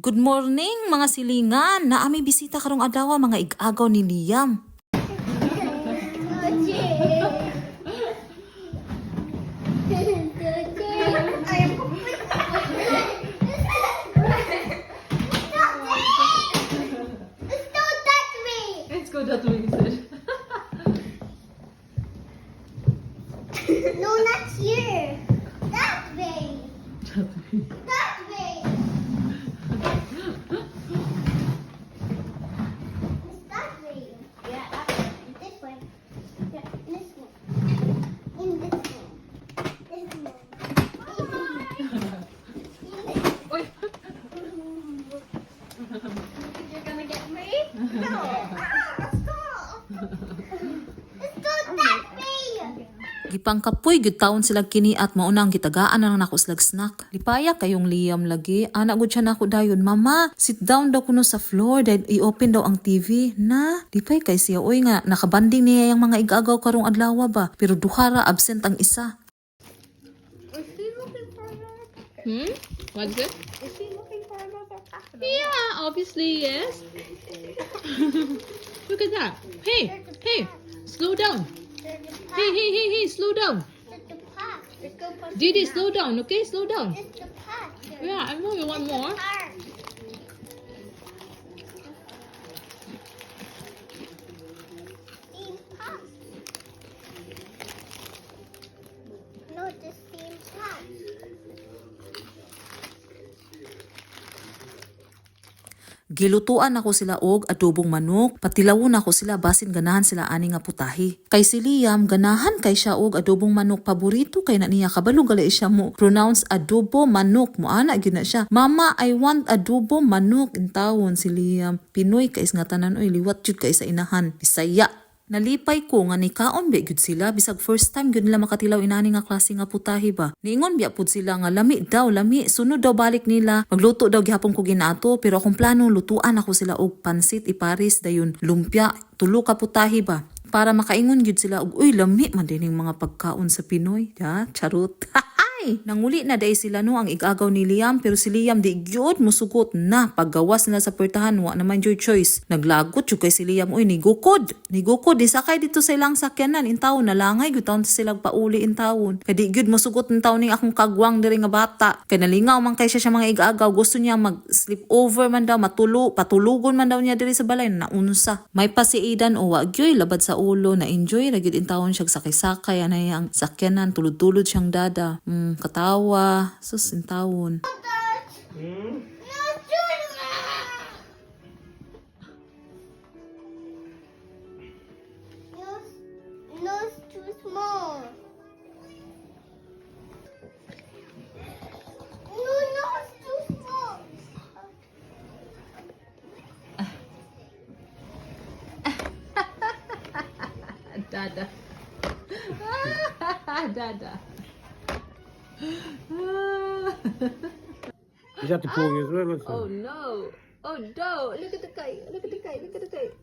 Good morning mga silingan. Naami bisita karong adlaw mga ig-agaw ni Liam. Let's go that way instead. No, not here. That way. That way. It's that way. Yeah, that way. This way. Yeah, this one. In this one. This one. Oi. You're gonna get me? No. Stop. Let's go that way. Gipangkapoy gyud taon sila kini at maunang gitagaan na nako slag snack. Lipaya kayong Liam lagi. Ana gud siya nako dayon, "Mama, sit down daw kuno sa floor dahil i-open daw ang TV." Na, lipay kay siya oy nga nakabanding niya yung mga igagaw karong adlaw ba. Pero duha ra absent ang isa. Is she looking for another? What's it? Is she looking for another crocodile? Yeah, obviously yes. Look at that. Hey, hey, slow down. Hey, slow down. It's the park. Let's go punch Didi, slow down, okay? Slow down. It's the park. Yeah, I know you want more. Park. Theme park. No, this theme park. Gilutuan ako sila og adobong manok, patilawon ako sila basin ganahan sila ani nga putahi. Kay si Liam ganahan kay siya og adobong manok, paborito kay na niya kabalo gali siya mo pronounce adobo manok, mo ana gyud na siya. "Mama, I want adobo manok." Intawon si Liam. Pinoy kay nga tanan oy liwat jud kay sa inahan. Bisaya. Nalipay ko nga ni kaon bi gyud sila bisag first time gyud nila makatilaw inani nga klase nga putahi ba. Niingon biya pud sila nga lami daw, lami sunod daw balik nila. Magluto daw gihapon ko ginato pero akong plano lutuan ako sila og pansit iparis dayon lumpia, tulo ka putahi ba. Para makaingon gyud sila og uy lami man dining mga pagkaon sa Pinoy. Ya, charot. Nanguli na day sila no ang igagaw ni Liam pero si Liam di gyud musugot na paggawas na sa pertahan wa naman your choice. Naglagot jud kay si Liam oy nigukod di sakay dito sa ilang sakyanan in taon na langay gyud taon sila pauli in taon. Kay di gyud musugot in taon ning akong kagwang diri nga bata. Kay nalingaw man kay siya mga igagaw gusto niya mag sleep over man daw patulugon man daw niya diri sa balay na unsa. May pasiidan o wa gyoy labad sa ulo na enjoy ra gyud in taon siya sakay-sakay anay ang sakyanan tulod-tulod siyang dada. Katawa, sus in taon. No, it's too small. No, it's too small. Dada. Dada. Is that the pulling as well? Oh no. Oh no. Look at the kite. Look at the kite. Look at the kite.